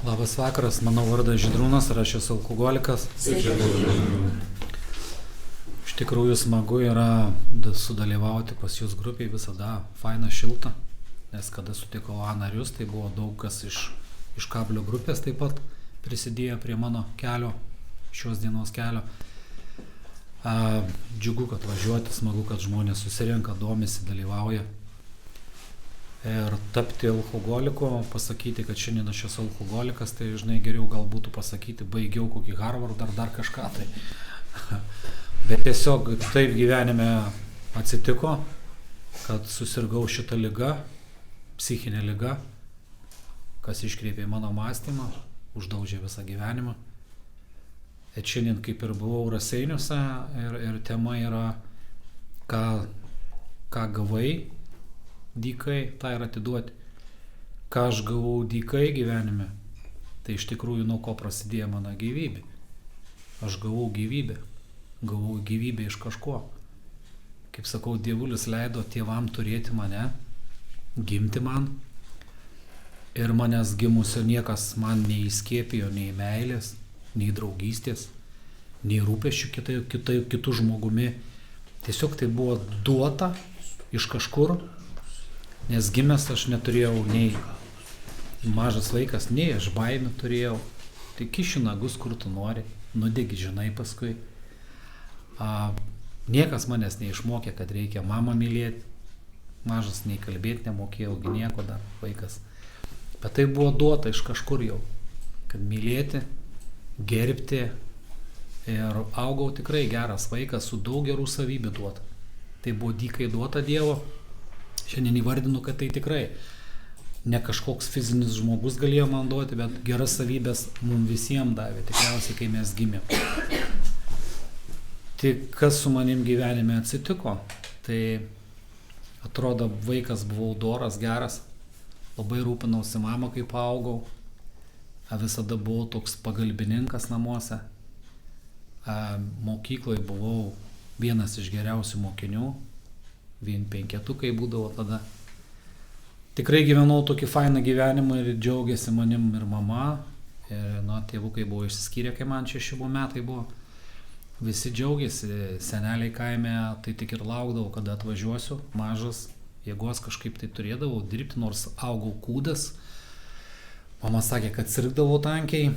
Labas vakaras, mano vardas Žydrūnas ir aš esu alkoholikas. Iš tikrųjų smagu yra sudalyvauti pas jūs grupiai, visada faina, šilta, nes kada sutikau A narius, tai buvo daug kas iš kablio grupės taip pat prisidėjo prie mano kelio, šios dienos kelio. Džiugu, kad važiuoti, smagu, kad žmonės susirenka, domisi, dalyvauja. Ir tapti alkoholiku, pasakyti, kad šiandien aš esu alkoholikas, tai žinai, geriau gal būtų pasakyti, baigiau kokį Harvardą ar dar kažką tai. Bet tiesiog taip gyvenime atsitiko, kad susirgau šitą ligą, psichinę ligą, kas iškreipė mano mąstymą, uždaužė visą gyvenimą. Ir šiandien kaip ir buvau Raseiniuose ir tema yra, ką gavai dykai, tą ir atiduoti. Ką aš gavau dykai gyvenime, tai iš tikrųjų nuo ko prasidėjo mano gyvybė. Aš gavau gyvybę iš kažko. Kaip sakau, Dievulis leido tėvam turėti mane, gimti man. Ir manęs gimusio niekas man neįskiepijo nei meilės, nei draugystės, nei rūpesčių kitų žmogumi. Tiesiog tai buvo duota iš kažkur. Nes gimęs aš neturėjau nei mažas vaikas, nei aš baimę turėjau. Tai kiši nagus, kur tu nori, nudegi, žinai paskui. Niekas manęs neišmokė, kad reikia mamą mylėti. Mažas nei kalbėti nemokėjau, nieko dar vaikas. Bet tai buvo duota iš kažkur jau, kad mylėti, gerbti. Ir augau tikrai geras vaikas su daug gerų savybių duota. Tai buvo dykai duota Dievo. Šiandien įvardinu, kad tai tikrai ne kažkoks fizinis žmogus galėjo man duoti, bet geras savybės mums visiems davė, tikriausiai, kai mes gimėm. Tai kas su manim gyvenime atsitiko, tai atrodo vaikas buvau doras, geras, labai rūpinausi mamą, kai paaugau, visada buvau toks pagalbininkas namuose, mokykloje buvau vienas iš geriausių mokinių, vien penketukai būdavo tada. Tikrai gyvenau tokį fainą gyvenimą ir džiaugiasi manim ir mama. Ir tėvukai buvo išsiskyrę, kai man 6 metai buvo. Visi džiaugiasi, seneliai kaime, tai tik ir laukdavau, kada atvažiuosiu. Mažas, jėgos kažkaip tai turėdavau dirbti, nors augau kūdas. Mama sakė, kad sirgdavau tankiai.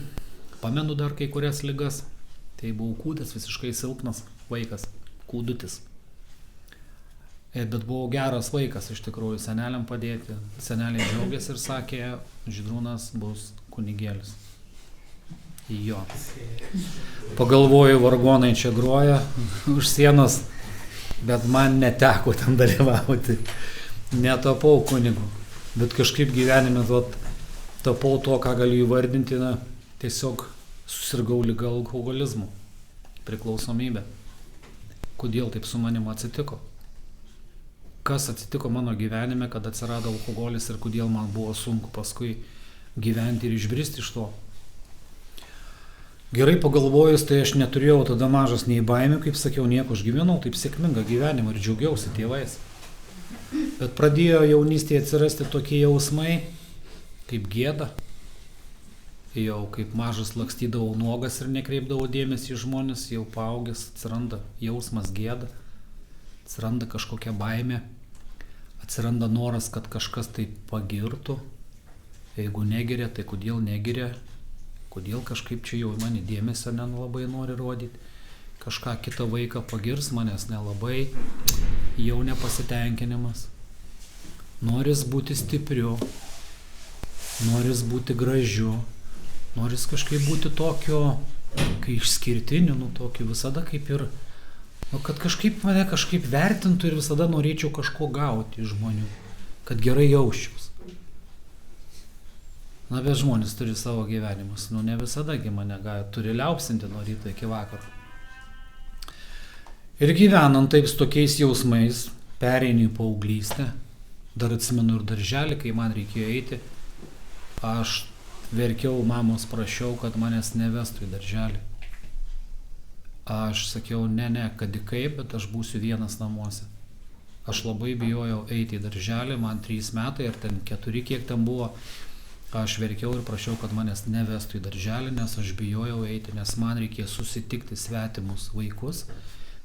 Pamenu dar kai kurias ligas. Tai buvau kūdas, visiškai silpnas vaikas, kūdutis. Bet buvau geras vaikas iš tikrųjų, seneliam padėti. Seneliai džiaugiasi ir sakė, Žydrūnas bus kunigėlis. Jo. Pagalvoju, vargonai čia groja už sienos, bet man neteko ten dalyvauti. Netapau kunigu. Bet kažkaip gyvenime tapau to, ką galiu įvardinti, tiesiog susirgau ligą alkoholizmu, priklausomybę. Kodėl taip su manim atsitiko? Kas atsitiko mano gyvenime, kad atsirado alkoholis ir kodėl man buvo sunku paskui gyventi ir išbristi iš to. Gerai pagalvojus, tai aš neturėjau tada mažas nei baimių, kaip sakiau, nieko, aš gyvenau taip sėkmingą gyvenimą ir džiaugiausi tėvais. Bet pradėjo jaunystėje atsirasti tokie jausmai, kaip gėda. Jau kaip mažas lakstydavau nuogas ir nekreipdavau dėmesį į žmonės, jau paaugęs atsiranda jausmas gėda. Atsiranda kažkokia baimė, atsiranda noras, kad kažkas tai pagirtų. Jeigu negiria, tai kodėl negiria, kodėl kažkaip čia jau mane dėmesio nelabai nori rodyti. Kažką kitą vaiką pagirs, manęs nelabai, jau nepasitenkinimas. Noris būti stipriu, noris būti gražiu, noris kažkaip būti tokio, kai išskirtiniu, tokio visada kaip ir kad kažkaip mane vertintų ir visada norėčiau kažko gauti iš žmonių, kad gerai jausčiaus. Bet žmonės turi savo gyvenimus, ne visadagi mane turi liaupsinti nuo ryto iki vakaro. Ir gyvenant taip su tokiais jausmais, pereini į paauglystę, dar atsimenu ir darželį, kai man reikėjo eiti, aš verkiau, mamos prašiau, kad manęs nevestų į darželį. Aš sakiau, ne, kad kaip, bet aš būsiu vienas namuose. Aš labai bijojau eiti į darželį, man 3 metai ar ten 4, kiek ten buvo. Aš verkiau ir prašiau, kad manęs nevestų į darželį, nes aš bijojau eiti, nes man reikėjo susitikti svetimus vaikus,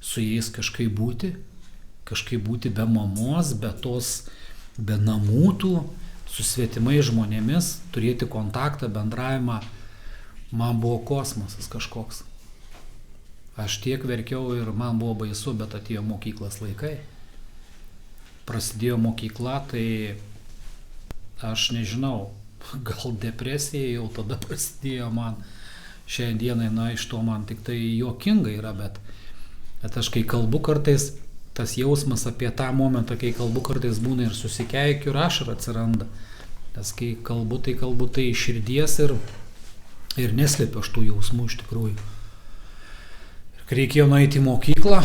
su jais kažkaip būti be mamos, be namų tų, su svetimais žmonėmis, turėti kontaktą, bendravimą. Man buvo kosmosas kažkoks. Aš tiek verkiau ir man buvo baisu, bet atėjo mokyklos laikai. Prasidėjo mokykla, tai aš nežinau, gal depresija jau tada prasidėjo man. Šiai dienai, iš to man tik tai juokinga yra, bet aš kai kalbu kartais, tas jausmas apie tą momentą, kai kalbu kartais būna ir susikeikiu ir ašara atsiranda. Nes kai kalbu tai iš širdies ir neslėpiu aš tų jausmų iš tikrųjų. Ir kai reikėjo nueiti į mokyklą,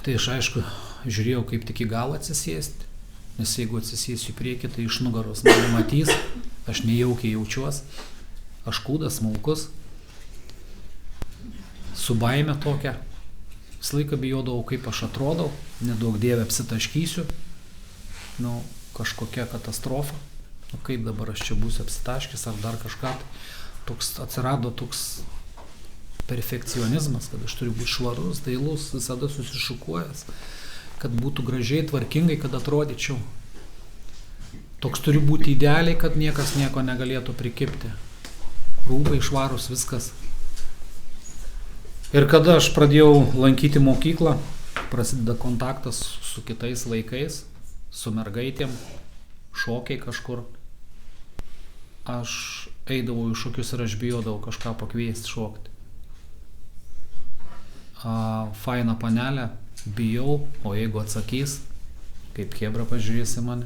tai aš aišku žiūrėjau kaip tik į galą atsisėsti. Nes jeigu atsisėsiu į priekį, tai iš nugaros mane matys, aš nejaukiai jaučiuos, aš kūdas, smulkus, su baime tokia. Visą laiką bijodavau, kaip aš atrodau, nedaug dievę apsitaškysiu, kažkokia katastrofa, kaip dabar aš čia būsiu apsitaškęs ar dar kažką. Atsirado toks perfekcionizmas, kad aš turiu būti švarus, dailus, visada susišukuojęs, kad būtų gražiai, tvarkingai, kad atrodyčiau. Toks turi būti idealiai, kad niekas nieko negalėtų prikibti. Rūbai švarus, viskas. Ir kada aš pradėjau lankyti mokyklą, prasideda kontaktas su kitais vaikais, su mergaitėm, šokiai kažkur. Aš eidavau į šokius ir aš bijodavau kažką pakviesti šokti. Faina panelė, bijau, o jeigu atsakys, kaip chebra pažiūrės į mane.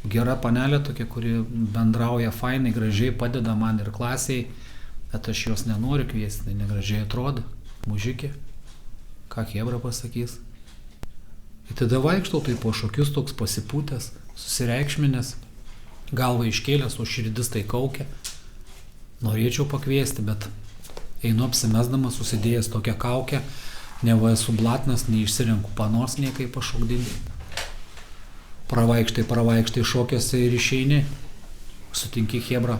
Gera panelė tokia, kuri bendrauja fainai, gražiai, padeda man ir klasiai, bet aš jos nenoriu kviesti, tai negražiai atrodo, mužikė, ką chebra pasakys. Ir tada vaikštau tai po šokius toks pasipūtęs, susireikšminęs, galva iškėlęs, o širdis tai kaukia. Norėčiau pakviesti, bet einu apsimesdamas, susidėjęs tokią kaukę, neva esu blatnas, neišsirenku panos niekai pašokdinti. Pravaikštai šokiuose ir išeini, sutinki chebra,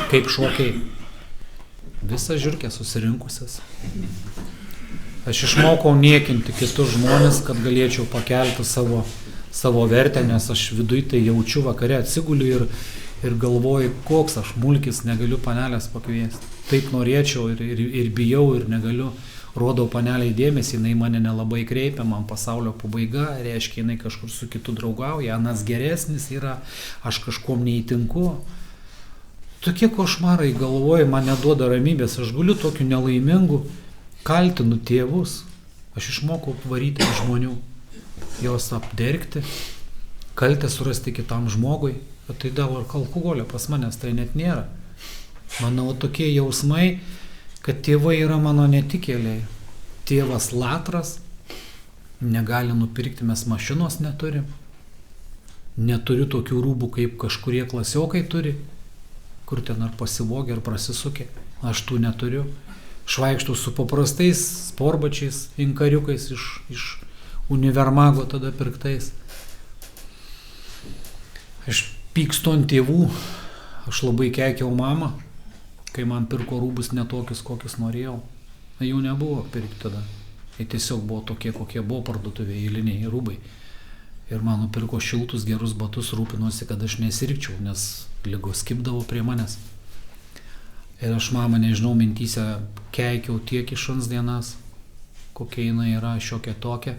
kaip šokiai, visą žiurkę susirinkusias. Aš išmokau niekinti kitus žmonės, kad galėčiau pakelti savo vertę, nes aš viduj tai jaučiu, vakare atsiguliu ir galvoju, koks aš mulkis, negaliu panelės pakviesti. Taip norėčiau ir bijau ir negaliu. Rodau paneliai dėmesį, jinai mane nelabai kreipia, man pasaulio pabaiga, reiškia, jinai kažkur su kitu draugauja, anas geresnis yra, aš kažkuom neįtinku. Tokie košmarai galvoje man neduoda ramybės, aš guliu tokiu nelaimingu, kaltinu tėvus, aš išmokau varyti žmonių, jos apdergti, kaltę surasti kitam žmogui, bet tai dėl alkoholio pas manęs tai net nėra. Manau, tokie jausmai, kad tėvai yra mano netikėliai. Tėvas latras, negali nupirkti, mes mašinos neturim. Neturiu tokių rūbų, kaip kažkurie klasiokai turi, kur ten ar pasivogė, ar prasisukė. Aš tų neturiu. Švaikštau su paprastais sporbačiais, inkariukais iš univermago tada pirktais. Aš pykstu ant tėvų, aš labai keikiau mamą, kai man pirko rūbus netokius, kokius norėjau. Jų nebuvo pirkti tada. Jie tiesiog buvo tokie, kokie buvo parduotuvėje, eiliniai rūbai. Ir man nupirko šiltus, gerus batus, rūpinosi, kad aš nesirgčiau, nes ligos kibdavo prie manęs. Ir aš mamą, nežinau, mintyse keikiau tiek iš ans dienas, kokia jinai yra, šiokia tokia.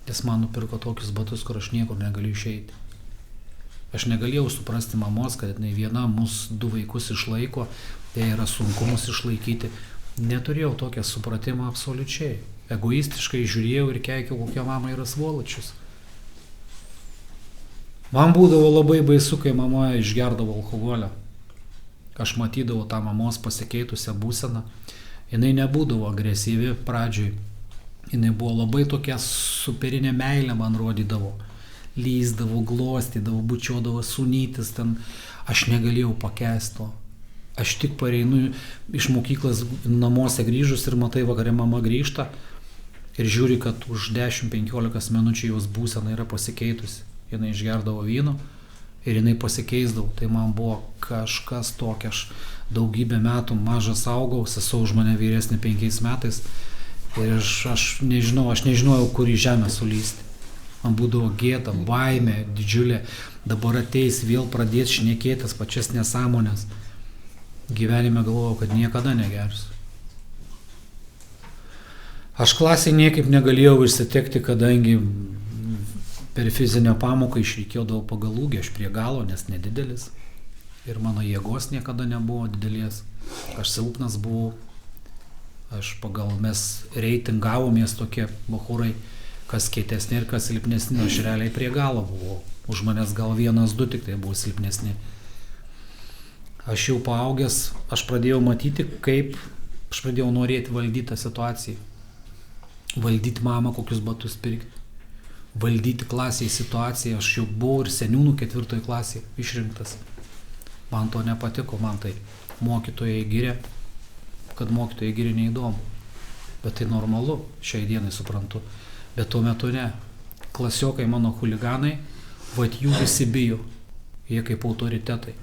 Jis man nupirko tokius batus, kur aš niekur negaliu išeiti. Aš negalėjau suprasti mamos, kad jinai viena mūsų 2 vaikus išlaiko, tai yra sunku mus išlaikyti. Neturėjau tokią supratimą absoliučiai. Egoistiškai žiūrėjau ir keikiau, kokia mama yra svoločius. Man būdavo labai baisu, kai mama išgerdavo alkoholio. Aš matydavau tą mamos pasikeitusią būseną. Jinai nebūdavo agresyvi pradžioj. Jinai buvo labai tokia superinė meilė, man rodydavo. Lyzdavo, glostydavo, bučiuodavo sunytis ten. Aš negalėjau pakęsti to. Aš tik pareinu iš mokyklos namuose grįžus ir matai, vakare mama grįžta ir žiūri, kad už 10-15 minučių jos būsena yra pasikeitusi. Jinai išgerdavo vyno ir jinai pasikeisdavo. Tai man buvo kažkas tokia, aš daugybę metų mažas augau, sesuo už mane vyresnė 5 metais ir aš nežinojau, kur į žemę sulysti. Man būdavo gėda, baimė didžiulė, dabar ateis vėl pradės šnekėtis pačias nesąmonės. Gyvenime galvojau, kad niekada negersiu. Aš klasėje niekaip negalėjau išsitekti, kadangi per fizinę pamoką išreikėdavau pagal ūgį, aš prie galo, nes nedidelis. Ir mano jėgos niekada nebuvo didelės. Aš silpnas buvau. Mes reitingavomės tokie bachūrai, kas kietesni ir kas silpnesni. Aš realiai prie galo buvau. Už manęs gal 1-2 tik tai buvo silpnesni. Aš jau paaugęs, aš pradėjau matyti, kaip aš pradėjau norėti valdyti tą situaciją. Valdyti mamą, kokius batus pirkti. Valdyti klasėje situaciją. Aš jau buvau ir seniūnų 4 klasėje išrinktas. Man to nepatiko, man tai mokytojai gyrė, kad mokytojai gyrė neįdomu. Bet tai normalu, šiai dienai suprantu. Bet tuo metu ne. Klasiokai mano chuliganai, vat jų visi bijo. Jie kaip autoritetai.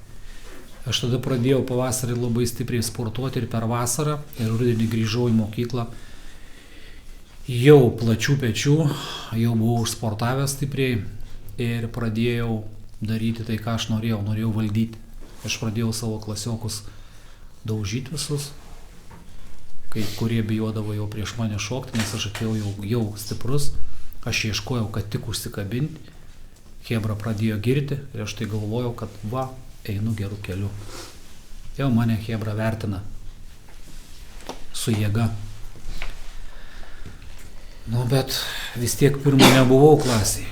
Aš tada pradėjau pavasarį labai stipriai sportuoti ir per vasarą, ir rudenį grįžau į mokyklą. Jau plačių pečių, jau buvau užsportavęs stipriai ir pradėjau daryti tai, ką aš norėjau valdyti. Aš pradėjau savo klasiokus daužyti visus, kurie bijodavo jau prieš mane šokti, nes aš atėjau jau stiprus, aš ieškojau, kad tik užsikabinti. Chebra pradėjo girti ir aš tai galvojau, kad einu gerų kelių. Jau mane chebra vertina su jėga. Bet vis tiek pirmą nebuvau klasėje.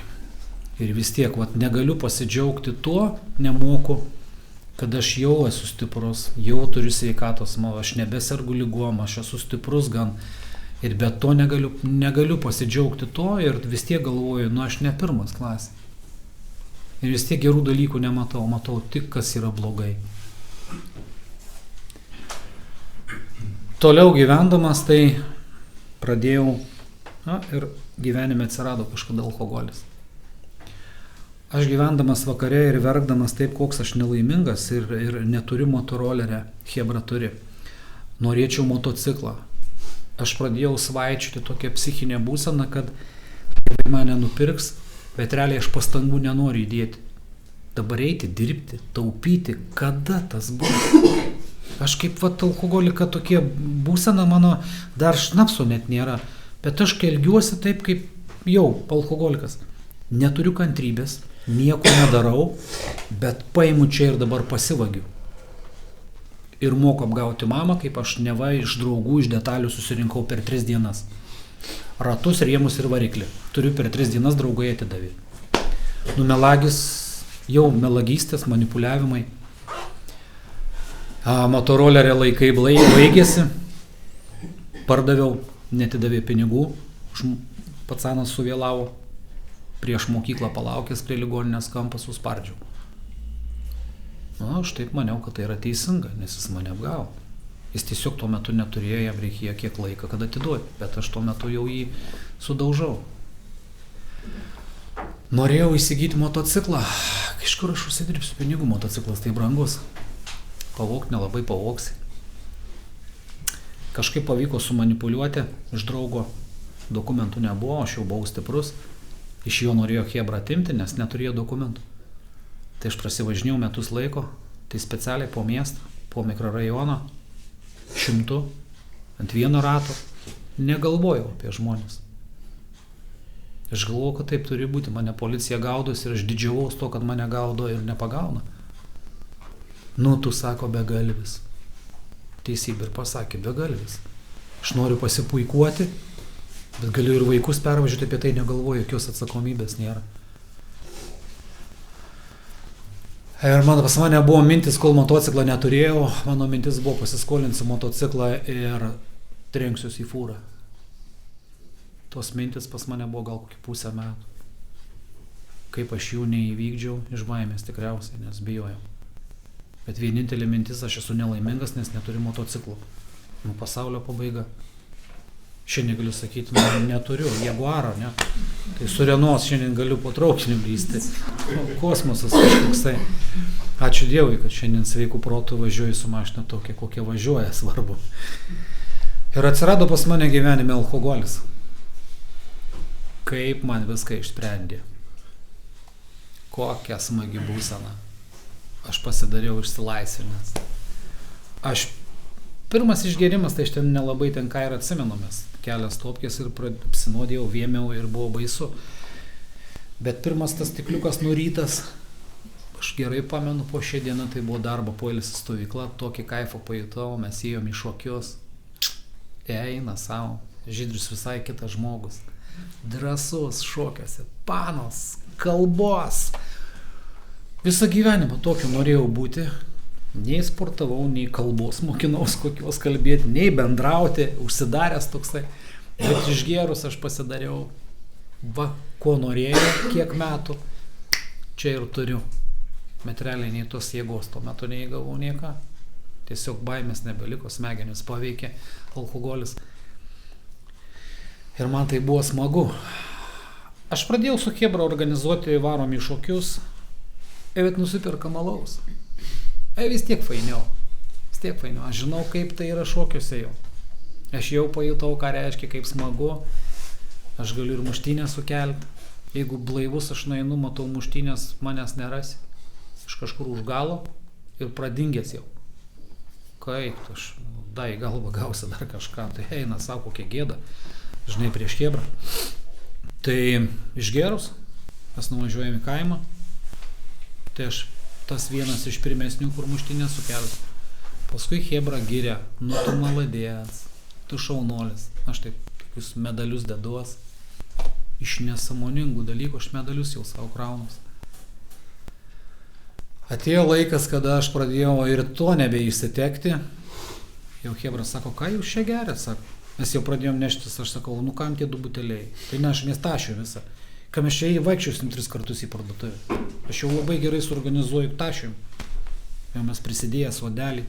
Ir vis tiek negaliu pasidžiaugti tuo, nemoku, kad aš jau esu stiprus, jau turiu sveikatos, aš nebesergu ligom, aš esu stiprus gan. Ir be to negaliu pasidžiaugti to ir vis tiek galvoju, aš ne pirmas klasė. Ir vis tiek gerų dalykų nematau, matau tik, kas yra blogai. Toliau gyvendamas tai pradėjau ir gyvenime atsirado kažkada alkoholis. Aš gyvendamas vakare ir verkdamas taip, koks aš nelaimingas ir neturiu motorolerę, chebra turi. Norėčiau motociklą. Aš pradėjau svaičioti tokią psichinę būseną, kad mane nupirks, bet realiai aš pastangų nenoriu įdėti. Dabar eiti, dirbti, taupyti, kada tas bus? Aš kaip alkoholika tokie būsena mano, dar šnapso net nėra. Bet aš elgiuosi taip, kaip jau alkoholikas. Neturiu kantrybės, nieko nedarau, bet paimu čia ir dabar pasivagiu. Ir moku apgauti mamą, kaip aš neva iš draugų, iš detalių susirinkau per 3 dienas. Ratus, rėmus ir variklį. Turiu per 3 dienas draugai atidavė. Melagis, jau melagystės, manipuliavimai. Motorolerė laikai baigėsi. Pardaviau. Netidavė pinigų, pacanas suvėlavo, prieš mokyklą palaukęs prie ligoninės kampą suspardžiau. Aš taip maniau, kad tai yra teisinga, nes jis mane apgavo. Jis tiesiog tuo metu neturėjo, jam reikėjo kiek laiko, kad atiduoti, bet aš tuo metu jau jį sudaužau. Norėjau įsigyti motociklą, iš kur aš užsidirbsiu pinigų, motociklas tai brangus. Pavogti nelabai pavogsi. Kažkaip pavyko sumanipuliuoti, iš draugo dokumentų nebuvo, aš jau buvau stiprus, iš jo norėjo chebra atimti, nes neturėjo dokumentų. Tai aš prasivažinėjau metus laiko, tai specialiai po miestą, po mikrorajoną, 100, ant vieno rato, negalvojau apie žmonės. Aš galvojau, kad taip turi būti, mane policija gaudos ir aš didžiavaus to, kad mane gaudo ir nepagauna. Tu sako begalvis. Teisybė ir pasakė, begalvis. Aš noriu pasipuikuoti, bet galiu ir vaikus pervažiuoti, apie tai negalvoju, jokios atsakomybės nėra. Ir pas mane buvo mintis, kol motociklą neturėjau, mano mintis buvo pasiskolinti motociklą ir trenksiuosi į fūrą. Tos mintis pas mane buvo gal kokį 5 metų. Kaip aš jų neįvykdžiau, iš baimės tikriausiai, nes bijojau. Bet vienintelė mintis, aš esu nelaimingas, nes neturiu motociklų. Pasaulio pabaiga. Šiandien galiu sakyti, neturiu, Jaguaro, ne. Tai su Renault šiandien galiu po traukiniu lysti. Kosmosas kažkoksai. Ačiū Dievui, kad šiandien sveikų protų važiuoju su mašina tokia, kokia važiuoja, svarbu. Ir atsirado pas mane gyvenime alkoholis. Kaip man viską išsprendė. Kokia smagi būsena. Aš pasidariau išsilaisvinęs. Pirmas išgėrimas, tai aš ten nelabai ten ką ir atsimenu, mes kelias topkės ir apsinuodėjau, vėmiau ir buvo baisu. Bet pirmas tas stikliukas nurytas, aš gerai pamenu, po šią dieną tai buvo darbo poilsio stovykla, tokį kaifą pajutau, mes ėjom į šokius. Eina savo, Žydrius visai kitas žmogus. Drąsus šokiuose, panos, kalbos. Visą gyvenimą tokiu norėjau būti. Nei sportavau, nei kalbos mokinaus kokios kalbėti, nei bendrauti, užsidaręs toksai. Bet išgėrus aš pasidariau, ko norėjau, kiek metų, čia ir turiu. Bet realiai nei tos jėgos tuo metu neįgavau nieką. Tiesiog baimės nebeliko, smegenis paveikė alkoholis. Ir man tai buvo smagu. Aš pradėjau su chebra organizuoti varom į šokius, bet nusipirkam alaus. Vis tiek fainiau. Aš žinau, kaip tai yra šokiuose jau. Aš jau pajutau, ką reiškia, kaip smagu. Aš galiu ir muštynę sukelti. Jeigu blaivus aš nueinu, matau muštynės, manęs nerasi. Aš kažkur už galo ir pradingęs jau. Kaip aš, į galvą gausi dar kažką. Tai eina, sako, kokia gėda. Žinai, prieš chebrą. Tai išgerus, mes nuvažiuojame į kaimą. Tai aš tas vienas iš pirmesnių, kur muštinę sukelsiu. Paskui chebra giria, tu maladės, tu šaunuolis. Aš taip tokius medalius deduos. Iš nesąmoningų dalykų aš medalius jau savo kraunus. Atėjo laikas, kada aš pradėjau ir to nebeišsitekti. Jau chebra sako, ką jūs čia geria, sako. Mes jau pradėjom neštis, aš sakau, kam tie 2 buteliai? Tai ne, aš nestašiu visą. Ką mes čia vaikščiosim 3 kartus į parduotuvę. Aš jau labai gerai suorganizuoju tašium. Jau mes prisidėję sodelį.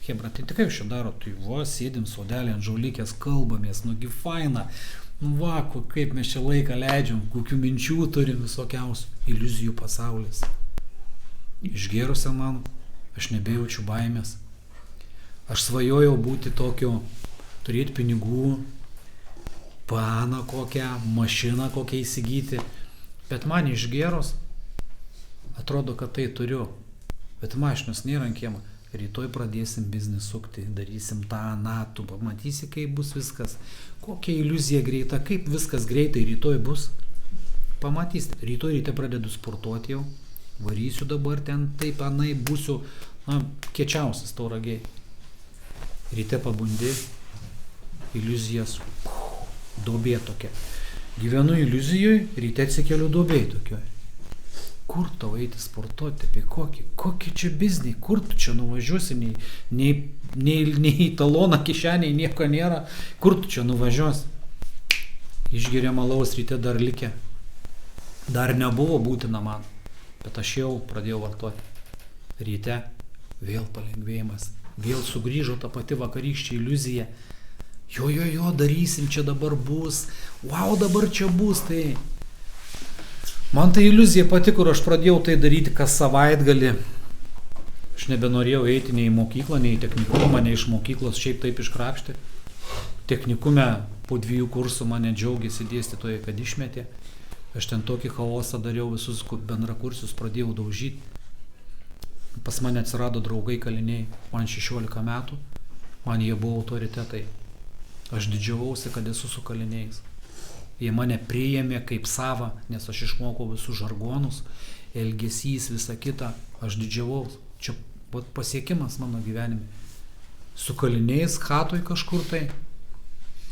Chebra, tai tikrai jūs čia daro? Tai sėdim sodelį ant žaulikės, kalbamės, nugi faina. Kaip mes čia laiką leidžiam, kokių minčių turim visokiausių. Iliuzijų pasaulis. Išgėrusią man, aš nebejaučiu baimės. Aš svajojau būti tokiu, turėti pinigų, paną kokią, mašiną kokią įsigyti. Bet man išgėros, atrodo, kad tai turiu. Bet mašinos nėra ant kiemo. Rytoj pradėsim biznį sukti, darysim tą, tu pamatysi, kaip bus viskas. Kokia iliuzija greita, kaip viskas greitai rytoj bus. Pamatysi, rytoj ryte pradedu sportuoti jau. Varysiu dabar ten, taip, būsiu, kiečiausias Tauragėj. Ryte pabundi, iliuzijas. Duobė tokia. Gyvenu iliuzijoj, ryte atsikeliu duobėj tokioj. Kur tau eiti sportuoti, apie kokį čia biznį, kur tu čia nuvažiuosi, nei į taloną kišeniai nieko nėra, kur tu čia nuvažiuosi. Išgeriam alaus ryte dar likę. Dar nebuvo būtina man, bet aš jau pradėjau vartoti. Ryte vėl palengvėjimas, vėl sugrįžo ta pati vakarykštė iliuzija. Jo, darysim, čia dabar bus, dabar čia bus, tai. Man ta iliuzija patiko ir aš pradėjau tai daryti kas savaitgalį. Aš nebenorėjau eiti nei į mokyklą, nei į technikumą, mane iš mokyklos šiaip taip iškrapštė. Technikume po 2 kursų mane džiaugiasi dėstytojai, kad išmetė. Aš ten tokį chaosą dariau, visus bendrakursius pradėjau daužyti. Pas mane atsirado draugai kaliniai, man 16 metų, man jie buvo autoritetai. Aš didžiavausi, kad esu su kaliniais. Jie mane priėmė kaip savą, nes aš išmokau visus žargonus, elgesys, visą kitą. Aš didžiavaus. Čia pasiekimas mano gyvenime. Su kaliniais, chatoj kažkur tai,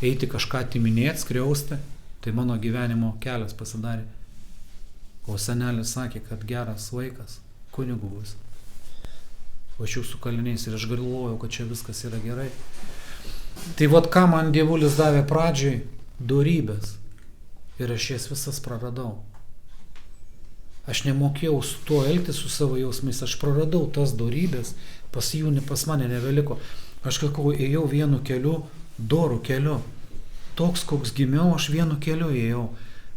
eiti kažką atiminėti, skriausti, tai mano gyvenimo kelias pasidarė. O senelis sakė, kad geras vaikas, kunigu bus. Važiau su kaliniais ir aš galvojau, kad čia viskas yra gerai. Tai ką man dievulis davė pradžiai? Dorybės. Ir aš jas visas praradau. Aš nemokėjau su tuo elgtis, su savo jausmais. Aš praradau tas dorybės, pas mane nebeliko. Aš ėjau vienu keliu, dorų keliu. Toks, koks gimiau, aš vienu keliu ėjau.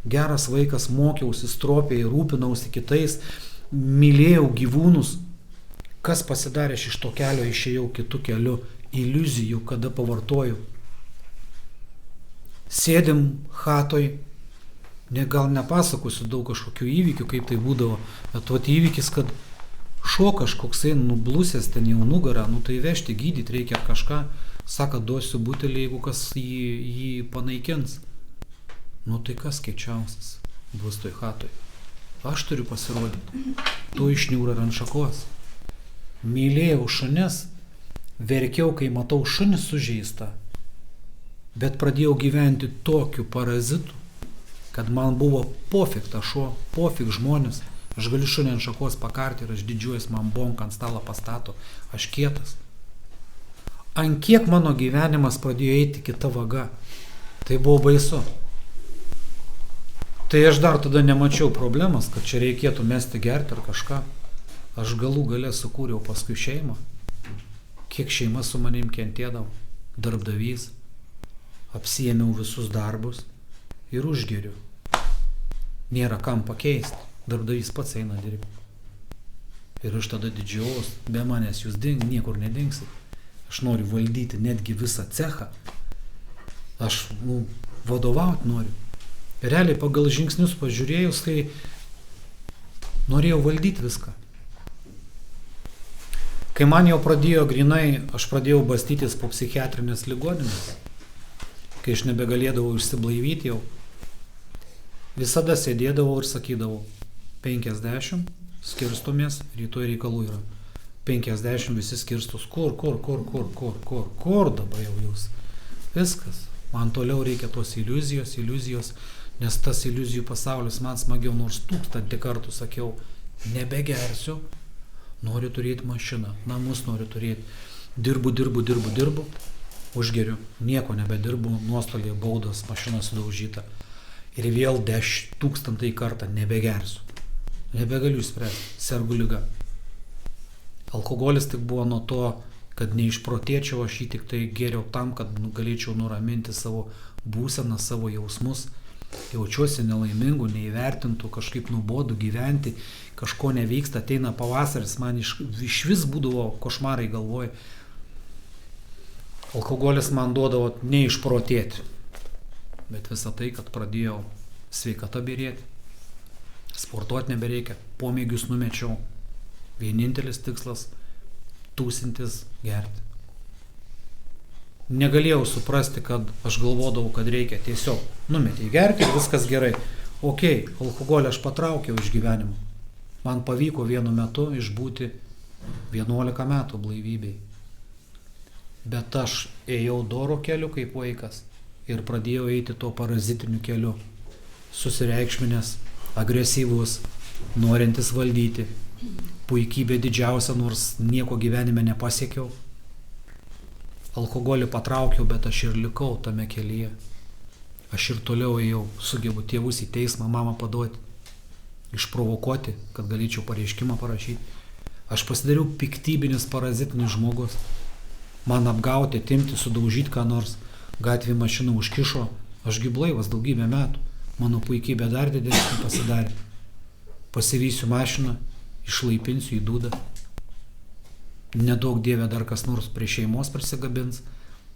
geras vaikas, mokiausi stropiai, rūpinausi kitais, mylėjau gyvūnus. Kas pasidarė iš to kelio, išėjau kitų kelių, iliuzijų, kada pavartoju. Sėdim hatoj, gal nepasakosiu daug kažkokių įvykių, kaip tai būdavo, bet vat įvykis, kad šuo kažkoksai nublusęs ten jau nugarą, tai vežti, gydyti reikia kažką, sako, duosiu butelį, jeigu kas jį panaikins. Tai kas kiečiausias bus toj hatoj? Aš turiu pasirodyti. Tu išniūra ant šakos. Mylėjau šunis, verkiau, kai matau šunį sužeistą, bet pradėjau gyventi tokiu parazitu, kad man buvo pofik ta šuo, pofik žmonės. Aš galiu šunį ant šakos pakarti ir aš didžiuojas, man bonką ant stalo pastato. Aš kietas. Ant kiek mano gyvenimas pradėjo eiti kita vaga. Tai buvo baisu. Tai aš dar tada nemačiau problemas, kad čia reikėtų mesti gerti ar kažką. Aš galų gale sukūriau paskui šeimą. Kiek šeima su manim kentėdavo. Darbdavys. Apsiėmiau visus darbus ir užgeriu. Nėra kam pakeisti. Darbdavys pats eina dirbti. Ir aš tada didžiaus, be manęs jūs niekur nedingsit. Aš noriu valdyti netgi visą cechą. Aš vadovauti noriu. Realiai pagal žingsnius pažiūrėjus, tai norėjau valdyti viską. Kai man jau pradėjo grinai, aš pradėjau bastytis po psichiatrinės ligoninės. Kai aš nebegalėdavau išsiblaivyti jau, visada sėdėdavau ir sakydavau, 50 skirstomės, rytoj reikalų yra. 50 visi skirstos, kur dabar jau jūs. Viskas. Man toliau reikia tos iliuzijos, nes tas iliuzijų pasaulis man smagiau, nors 1000 kartų sakiau, nebegersiu, noriu turėti mašiną, namus noriu turėti, dirbu, užgeriu, nieko nebedirbu, nuostoliai, baudos, mašina sudaužyta. Ir vėl 10,000 kartą nebegersiu. Nebegaliu spręsti, sergu liga. Alkoholis tik buvo nuo to, kad neišprotėčiau, aš jį tik tai geriau tam, kad galėčiau nuraminti savo būseną, savo jausmus. Jaučiuosi nelaimingu, neįvertintų, kažkaip nuobodu gyventi, kažko nevyksta, ateina pavasaris, man išvis būdavo košmarai galvoj. Alkoholis man duodavo neišprotėti. Bet visą tai, kad pradėjau sveikata byrėti, sportuoti nebereikia, pomėgius numečiau. Vienintelis tikslas – tūsintis gerti. Negalėjau suprasti, kad aš galvodavau, kad reikia tiesiog numetį gerti ir viskas gerai. Alkoholį aš patraukiau iš gyvenimo. Man pavyko vienu metu išbūti 11 metų blaivybei. Bet aš ėjau doro keliu kaip vaikas ir pradėjau eiti tuo parazitiniu keliu. Susireikšminęs, agresyvus, norintis valdyti. Puikybė didžiausia, nors nieko gyvenime nepasiekiau. Alkoholį patraukiau, bet aš ir likau tame kelyje. Aš ir toliau ėjau, sugebu tėvus į teismą, mamą paduoti, išprovokuoti, kad galėčiau pareiškimą parašyti. Aš pasidariau piktybinis, parazitinis žmogus. Man apgauti, atimti, sudaužyti ką nors, gatvė mašiną užkišo, ašgi blaivas daugybę metų. Mano puikybė dar didesnė pasidarė. Pasivysiu mašiną, išlaipinsiu į dūdą. Nedaug dievė dar kas nors prie šeimos prisigabins,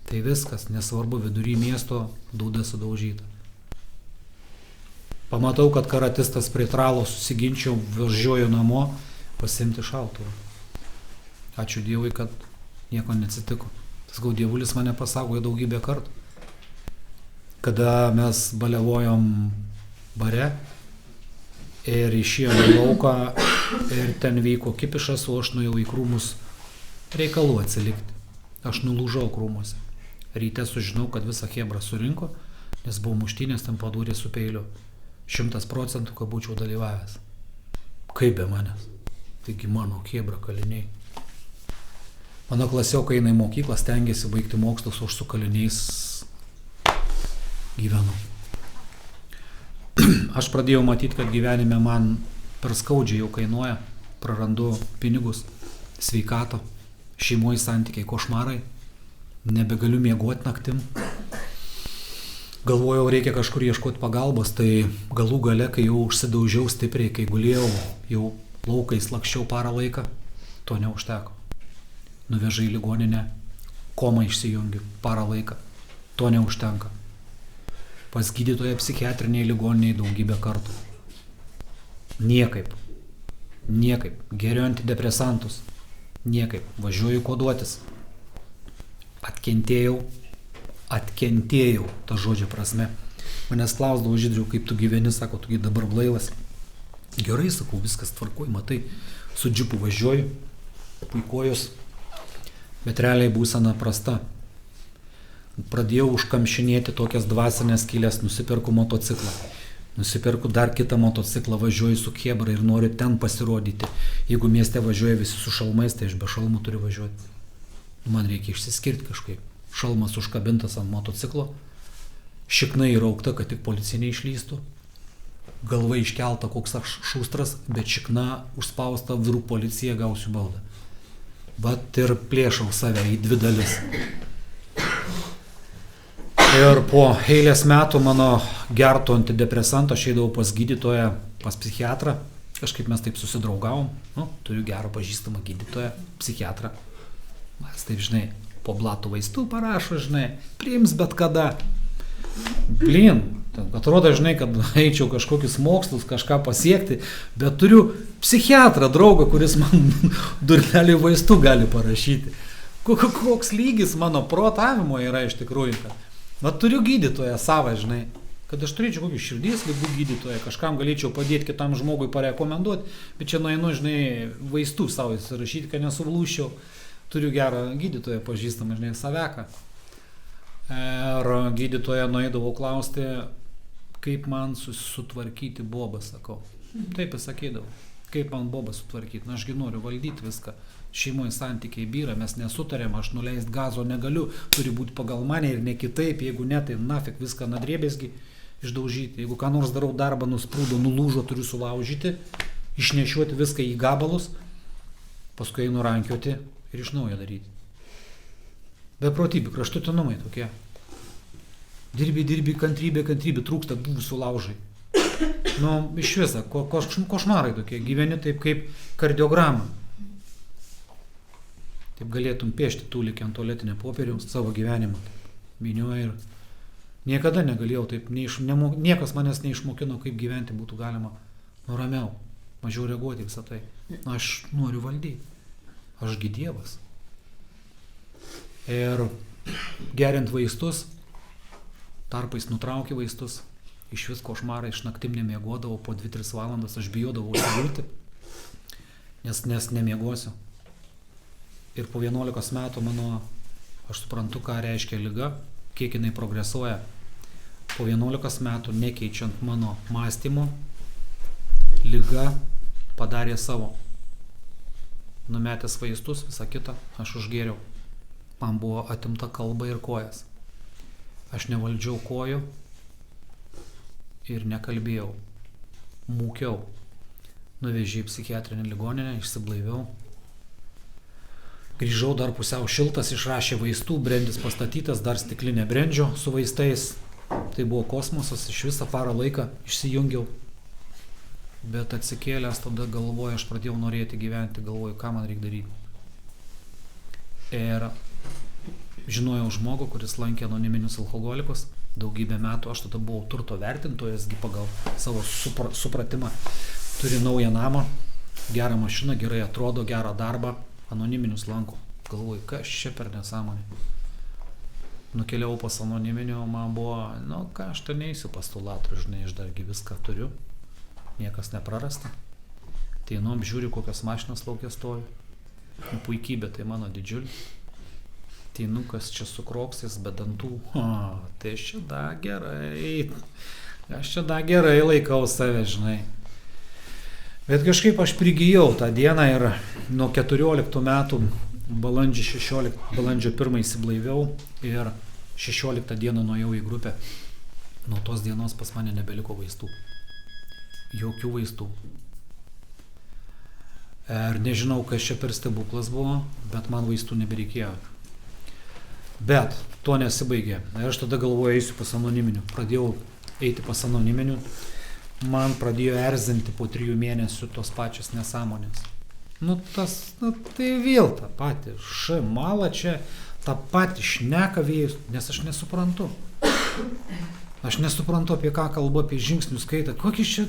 tai viskas, nesvarbu, vidury miesto dūda sudaužyta. Pamatau, kad karatistas prie tralo susiginčiau, važiuoju namo pasiimti šautuvą. Ačiū Dievui, kad nieko neatsitiko. Tas dievulis mane pasaugojo daugybę kartų. Kada mes baliavojom bare ir išėjom į lauką ir ten vyko kipišas, o aš nuėjau į krūmus reikalų atsilikti. Aš nulūžau krūmuose. Ryte sužinau, kad visą chebrą surinko, nes buvo muštynės, ten padūrė su peiliu. 100%, kad būčiau dalyvavęs. Kaip be manęs? Taigi mano chebra kaliniai. Mano klasiokai eina į mokyklą, stengiasi baigti mokslus, o aš su kaliniais gyvenu. Aš pradėjau matyti, kad gyvenime man per skaudžiai jau kainuoja, prarandu pinigus, sveikatą, šeimoje santykiai, košmarai, nebegaliu miegoti naktim. Galvojau, reikia kažkur ieškoti pagalbos, tai galų gale, kai jau užsidaužiau stipriai, kai gulėjau, jau laukais lakščiau parą laiką, to neužteko. Nuvežai į ligoninę, komą išsijungiu, parą laiką, to neužtenka. Pas gydytoją psichiatriniai ligoniniai daugybę kartų. Niekaip. Geriu antidepresantus. Niekaip. Važiuoju koduotis. Atkentėjau, ta žodžio prasme. Manęs klausdavo, Žydriau, kaip tu gyveni, sako, tu dabar blaivas. Gerai, sakau, viskas tvarkoj, matai, su džipu važiuoju, puikojus, bet realiai būsena prasta. Pradėjau užkamšinėti tokias dvasinės skylės, nusipirku motociklą. Nusipirku dar kitą motociklą, važiuoju su chebra ir noriu ten pasirodyti. Jeigu mieste važiuoja visi su šalmais, tai aš be šalmų turiu važiuoti. Man reikia išsiskirti kažkaip. Šalmas užkabintas ant motociklo, šiknai įraukta, kad tik policija neišlystų. Galva iškelta koks aš šustras, bet šikna užspausta, vyrų policija, gausiu baudą. Bet ir plėšau save į dvi dalis. Ir po eilės metų mano gerto antidepresanto aš eidavau pas gydytoją, pas psichiatrą. Kažkaip mes taip susidraugavom. Turiu gerą pažįstamą gydytoją, psichiatrą. Mes taip, žinai, po blatų vaistų parašo, žinai, priims bet kada. Atrodo, žinai, kad eičiau kažkokius mokslus, kažką pasiekti, bet turiu psichiatrą, draugą, kuris man durnelį vaistų gali parašyti. Koks lygis mano protavimo yra iš tikrųjų. Turiu gydytoją savą, žinai, kad aš turėčiau kokį širdies ligų gydytoją, kažkam galėčiau padėti kitam žmogui parekomenduoti, bet čia nueinu, žinai, vaistų savo įsirašyti, kad nesuvlūščiau. Turiu gerą gydytoją pažįstamą, žinai, Saveką. Ir gydytoją nueidavau klausti, kaip man sutvarkyti bobą, sakau. Taip jis sakydavo, kaip man bobą sutvarkyti. Ašgi noriu valdyti viską. Šeimoje santykiai byra, mes nesutarėm, aš nuleist gazo negaliu, turi būti pagal mane ir ne kitaip, jeigu ne, tai nafik viską nadrėbėsgi išdaužyti. Jeigu ką nors darau darbą, nusprūdo, nulūžo, turiu sulaužyti, išnešiuoti viską į gabalus, paskui einu rankioti ir iš naujo daryti. Beprotybė, kraštutinumai tokie. Dirbi, kantrybė, trūksta buvusių laužai. Iš viso, košmarai tokie, gyveni taip kaip kardiogramą. Taip galėtum piešti tūlikį ant tualetinio popieriaus savo gyvenimą. Minioja ir niekada negalėjau taip, niekas manęs neišmokino, kaip gyventi būtų galima ramiau, mažiau reaguoti visą tai. Aš noriu valdyti. Ašgi Dievas. Ir geriant vaistus, tarpais nutraukė vaistus, iš vis košmarai, iš naktim nemiegodavau, po 2-3 valandas aš bijodavau įsigulti, nes nemiegosiu. Ir po 11 metų aš suprantu, ką reiškia liga, kiek jinai progresuoja. Po 11 metų, nekeičiant mano mąstymo, liga padarė savo. Numetęs vaistus, visą kitą, aš užgėriau. Man buvo atimta kalba ir kojas. Aš nevaldžiau kojų ir nekalbėjau. Mūkiau. Nuvežė į psichiatrinę ligoninę, išsiblaiviau. Grįžau dar pusiau šiltas, išrašė vaistų, brendis pastatytas, dar stiklinė brendžio su vaistais. Tai buvo kosmosas, iš visą parą laiką išsijungiau. Bet atsikėlęs tada galvoju, aš pradėjau norėti gyventi, galvoju, ką man reikia daryti. Ir žinojau žmogų, kuris lankė anoniminius alkoholikus daugybę metų, aš tada buvau turto vertintojas, pagal savo supratimą. Turi naują namą, gerą mašiną, gerai atrodo, gerą darbą, anoniminius lanko. Galvoju, kas čia per nesąmonė. Nukeliau pas anoniminio, man buvo, aš ten neįsiu pas tulatų, žinai, aš dargi viską turiu. Niekas neprarasta. Teinu, apžiūriu, kokios mašinos laukia stovi. Puikybė, tai mano didžiulį. Teinu, kas čia sukroksis, be dantų. Tai aš čia da gerai laikau save, žinai. Bet kažkaip aš prigijau tą dieną ir nuo 14 metų balandžio 1 įsiblaiviau ir 16 dieną nuėjau į grupę. Nuo tos dienos pas mane nebeliko vaistų. Jokių vaistų. Ir nežinau, kas čia per stebuklas buvo, bet man vaistų nebereikėjo. Bet to nesibaigė. Ir aš tada galvoju, eisiu pas anoniminių. Pradėjau eiti pas anoniminių. Man pradėjo erzinti po 3 mėnesių tos pačios nesąmonės. Tai vėl tą patį. Malą čia, tą patį šneka vėjus, nes aš nesuprantu. Aš nesuprantu, apie ką kalba, apie žingsnius skaitą. Kokį čia,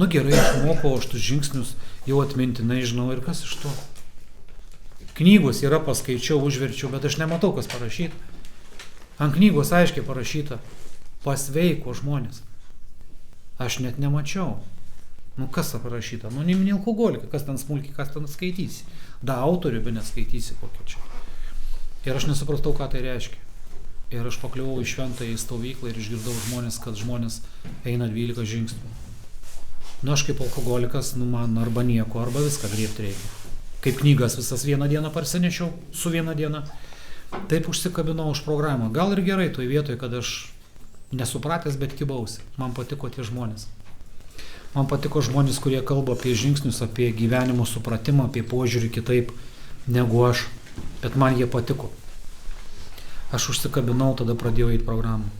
gerai, išmokau aš tus žingsnius, jau atmintinai žinau ir kas iš to. Knygos yra, paskaičiau, užverčiau, bet aš nematau, kas parašyta. Ant knygos aiškiai parašyta, pasveiko žmonės. Aš net nemačiau. Kas parašyta? Anoniminį alkoholiką, kas ten smulkiai, kas ten skaitysi. Autorių, bet neskaitysi kokio čia. Ir aš nesupratau, ką tai reiškia. Ir aš pakliuvau į šventąją stovyklą ir išgirdau žmonės, kad žmonės eina 12 žingsnių. Aš kaip alkoholikas, man arba nieko, arba viską griebti reikia. Kaip knygas visas vieną dieną parsinešiau, su vieną dieną. Taip užsikabinau už programą. Gal ir gerai toj vietoje, kad aš nesupratęs, bet kibausi. Man patiko tie žmonės. Man patiko žmonės, kurie kalba apie žingsnius, apie gyvenimo supratimą, apie požiūrį kitaip negu aš. Bet man jie patiko. Aš užsikabinau, tada pradėjau eiti programą.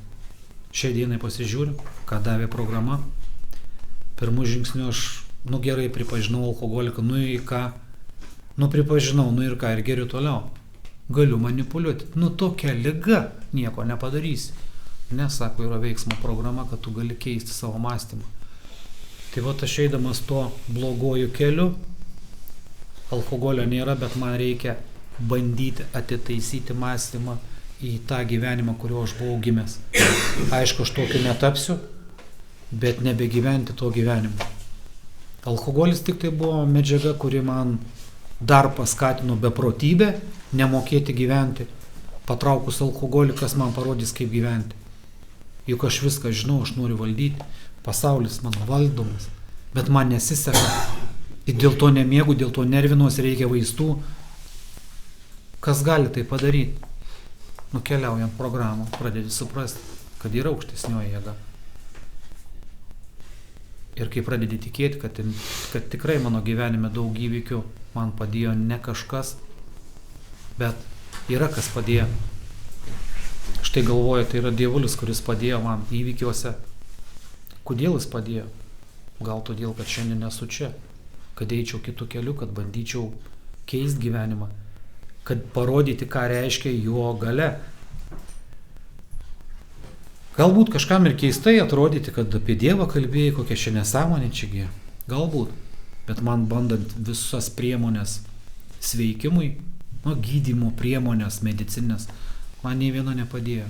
Šiai dienai pasižiūriu, ką davė programa. Pirmų žingsnių aš, gerai pripažinau alkoholiką, į ką. Pripažinau, ir ką, ir geriu toliau. Galiu manipuliuoti. Tokia liga, nieko nepadarysi. Nesako, yra veiksmo programa, kad tu gali keisti savo mąstymą. Tai aš eidamas tuo bloguoju keliu, alkoholio nėra, bet man reikia bandyti atitaisyti mąstymą į tą gyvenimą, kurio aš buvau gimęs. Aišku, aš tokiu netapsiu, bet nebegyventi to gyvenimo. Alkoholis tik tai buvo medžiaga, kuri man dar paskatino beprotybę, nemokėti gyventi. Patraukus alkoholikas man parodys, kaip gyventi. Juk aš viską žinau, aš noriu valdyti. Pasaulis mano valdomas, bet man nesiseka. Ir dėl to nemiegu, dėl to nervinuos, reikia vaistų. Kas gali tai padaryti? Keliaujant programą, pradėti suprasti, kad yra aukštesnioji jėga. Ir kai pradedi tikėti, kad tikrai mano gyvenime daug įvykių man padėjo ne kažkas, bet yra kas padėjo. Štai galvoju, tai yra Dievulis, kuris padėjo man įvykiuose. Kodėl jis padėjo? Gal todėl, kad šiandien esu čia, kad eičiau kitų kelių, kad bandyčiau keisti gyvenimą, kad parodyti, ką reiškia jo galia. Galbūt kažkam ir keistai atrodyti, kad apie Dievą kalbėjai, kokia čia nesąmonė čiagi. Galbūt. Bet man bandant visas priemonės sveikimui, gydymo priemonės, medicinės, man nei viena nepadėjo.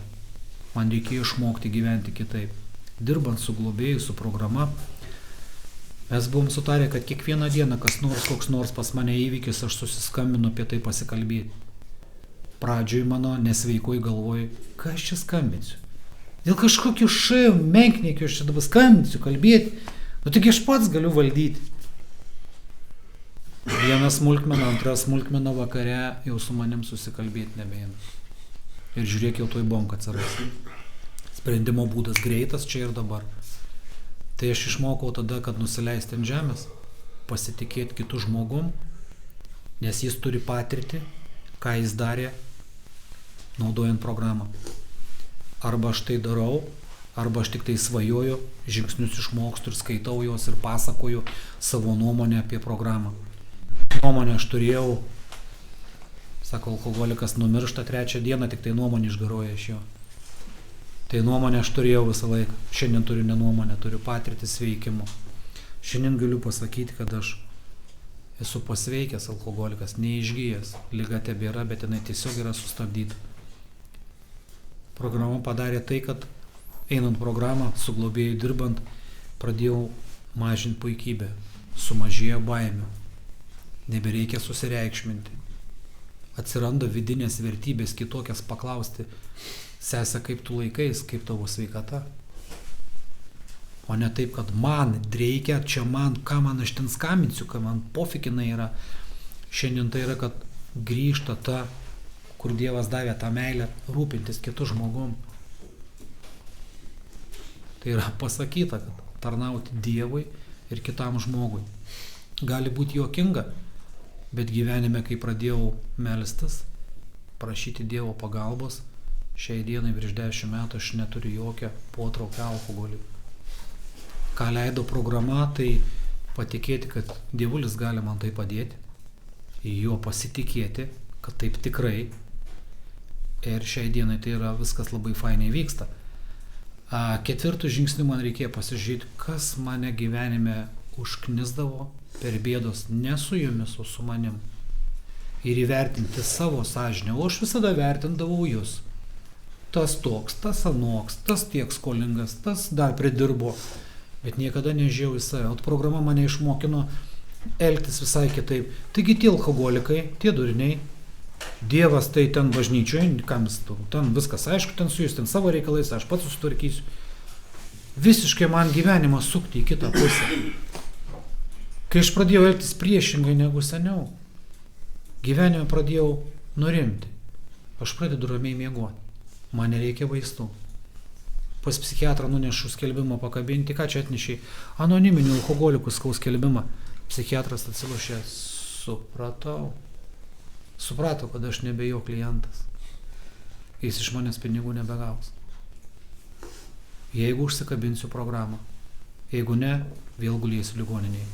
Man reikėjo išmokti gyventi kitaip. Dirbant su globėju, su programa, mes buvom sutarę, kad kiekvieną dieną koks nors pas mane įvykis, aš susiskambinu apie tai pasikalbėti. Pradžioj mano nesveikoj galvoj, ką aš čia skambinsiu? Dėl kažkokių menkniekių aš čia dabar skambinsiu, kalbėti. Tik aš pats galiu valdyti. Viena smulkmena, antra smulkmena vakare jau su manim susikalbėti nebeina. Ir žiūrėk, jau toj bonka atsiras. Sprendimo būdas greitas čia ir dabar. Tai aš išmokau tada, kad nusileisti ant žemės, pasitikėti kitų žmogum, nes jis turi patirtį, ką jis darė, naudojant programą. Arba aš tai darau, arba aš tik tai svajoju, žingsnius išmokstu ir skaitau juos ir pasakoju savo nuomonę apie programą. Nuomonę aš turėjau, sako alkoholikas, numiršta 3 dieną, tik tai nuomonę išgaruoja iš jo. Tai nuomonę aš turėjau visą laiką. Šiandien turiu ne nuomonę, turiu patirtį sveikimo. Šiandien galiu pasakyti, kad aš esu pasveikęs alkoholikas, neišgyjęs. Liga tebėra, bet jinai tiesiog yra sustabdyta. Programa padarė tai, kad einant programą, su globėju dirbant, pradėjau mažinti puikybę. Sumažėjo baimių. Nebereikia susireikšminti. Atsiranda vidinės vertybės kitokias paklausti. Sese, kaip tu laikais, kaip tavo sveikata? O ne taip, kad man reikia, čia man, ką man aš ten skambinsiu, ką man pofikina yra. Šiandien tai yra, kad grįžta ta, kur Dievas davė tą meilę, rūpintis kitų žmogum. Tai yra pasakyta, kad tarnauti Dievui ir kitam žmogui. Gali būti juokinga, bet gyvenime, kai pradėjau melstis, prašyti Dievo pagalbos. Šiai dienai virš 10 metų aš neturiu jokio potraukio alkoholiui. Ką leido programa, tai patikėti, kad Dievulis gali man tai padėti, į juo pasitikėti, kad taip tikrai. Ir šiai dienai tai yra viskas labai fainai vyksta. 4 žingsniu man reikėjo pasižiūrėti, kas mane gyvenime užknisdavo per bėdos, ne su jumis, o su manim. Ir įvertinti savo sąžinę, o aš visada vertindavau jūs. Tas toks, tas anoks, tas tiek skolingas, tas dar pridirbo, bet niekada nežiūrėjau į save. O programa mane išmokino elgtis visai kitaip. Taigi tie alkoholikai, tie durniai, Dievas tai ten bažnyčioje, kam jis tu, ten viskas aišku, ten su jūs, ten savo reikalais, aš pats susitvarkysiu. Visiškai man gyvenimą sukti į kitą pusę. Kai aš pradėjau elgtis priešingai negu seniau, gyvenime pradėjau nurimti. Aš pradedu ramiai miegoti. Man nereikia vaistų. Pas psichiatrą nunešu skelbimą pakabinti, ką čia atnešiai? Anoniminių alkoholikų skelbimą. Psichiatras atsilošė, suprato, kad aš nebe jo klientas. Jis iš manęs pinigų nebegaus. Jeigu užsikabinsiu programą, jeigu ne, vėl gulėsiu ligoninėje.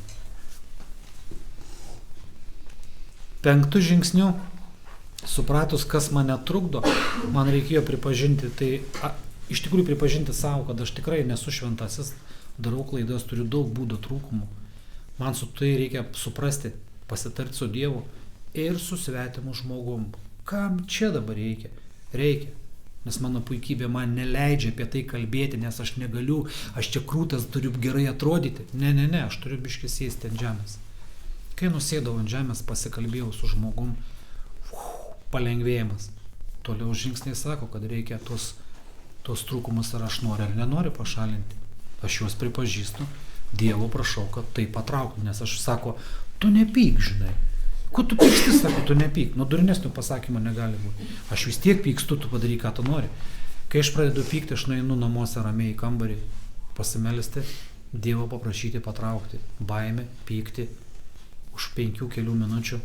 5 žingsniu, supratus, kas mane trukdo, man reikėjo pripažinti, iš tikrųjų pripažinti savo, kad aš tikrai nesu šventasis, darau klaidas, turiu daug būdo trūkumų. Man su tai reikia suprasti, pasitarti su Dievu ir su svetimu žmogum. Kam čia dabar reikia? Reikia. Nes mano puikybė man neleidžia apie tai kalbėti, nes aš negaliu, aš čia krūtas turiu gerai atrodyti. Ne, aš turiu biškį sėsti ant žemės. Kai nusėdau ant žemės, pasikalbėjau su žmogum, palengvėjimas. Toliau žingsniai sako, kad reikia tos trūkumus ar aš noriu ar nenoriu pašalinti. Aš juos pripažįstu, Dievo prašau, kad tai patrauktų, nes aš sako, tu nepyk, žinai. Ko tu pyksti, sako, tu nepyk. Nu, durnesnio pasakymo negali būti. Aš vis tiek pykstu, tu padaryk, ką tu nori. Kai aš pradedu pykti, aš nueinu namuose ramiai į kambarį, pasimelisti, Dievo paprašyti patraukti. Baimė, pykti, už 5 kelių minučių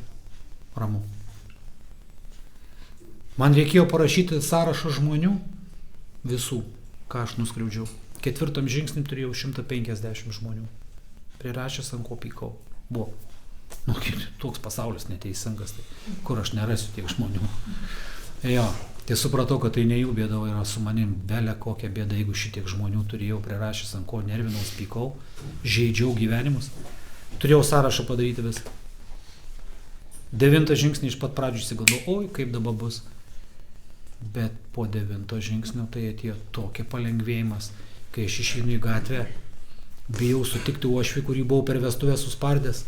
ramu. Man reikėjo parašyti sąrašą žmonių, visų, ką aš nuskriaudžiau. 4 žingsnį turėjau 150 žmonių. Prirašęs, ant ko pykau. Buvo. Nu, toks pasaulis neteisingas, tai kur aš nerasiu tiek žmonių. Jo, tai supratau, kad tai ne jų bėda, yra su manim belė kokia bėda, jeigu šitiek žmonių turėjau prirašęs, ant ko nervinaus, pykau, žaidžiau gyvenimus. Turėjau sąrašą padaryti viską. 9 žingsnį iš pat pradžių įsigalvojau, oi, kaip dabar bus. Bet po 9 žingsnio tai atėjo tokia palengvėjimas, kai aš išeinu į gatvę, bijau sutikti uošvį, kurį buvau per vestuvę suspardęs.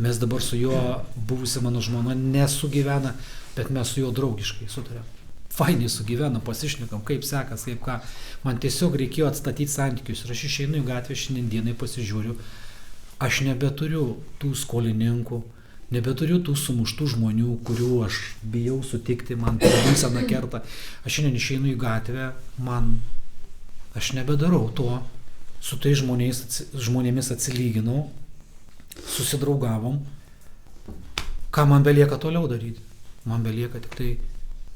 Mes dabar su juo, buvusi mano žmona, nesugyvena, bet mes su juo draugiškai sutarėm. Fainiai sugyvenam, pasišnekam, kaip sekas, kaip ką. Man tiesiog reikėjo atstatyti santykius. Ir aš išeinu į gatvę šiandienai pasižiūriu, aš nebeturiu tų skolininkų, nebeturiu tų sumuštų žmonių, kurių aš bijau sutikti, man būsena kerta. Aš šiandien išeinu į gatvę, aš nebedarau to, su tai žmonėmis atsilyginau, susidraugavom. Ką man belieka toliau daryti? Man belieka tik tai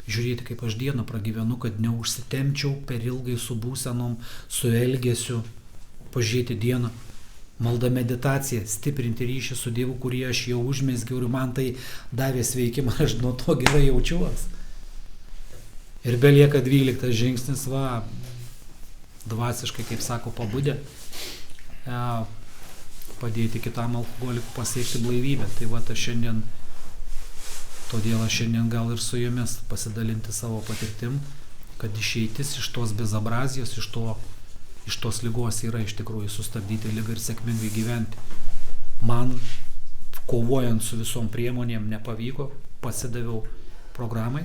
žiūrėti, kaip aš dieną pragyvenu, kad neužsitemčiau per ilgai su būsenom, su elgesiu, pažiūrėti dieną. Malda, meditacija, stiprinti ryšį su Dievu, kurį aš jau užmezgiau ir man tai davė sveikimą, aš nuo to gerai jaučiuos. Ir belieka 12 žingsnis, dvasiškai, kaip sako, pabudę, padėti kitam alkoholikui pasiekti blaivybę. Tai aš šiandien, todėl aš šiandien gal ir su jumis pasidalinti savo patirtim, kad išeitis iš tos bezabrazijos, iš tos ligos yra iš tikrųjų sustabdyti ligą ir sėkmingai gyventi. Man, kovojant su visom priemonėm, nepavyko, pasidaviau programai.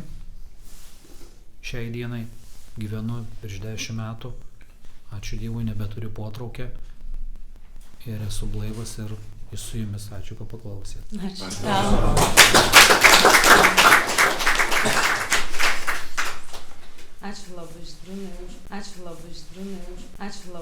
Šiai dienai gyvenu virš 10 metų, ačiū Dievui, nebeturiu potraukę. Ir esu blaivas ir su jumis. Ačiū, kad paklausėt. Ačiū tau. Ačiū labai, Žydrūnai. Ačiū labai, Žydrūnai. Ačiū labai.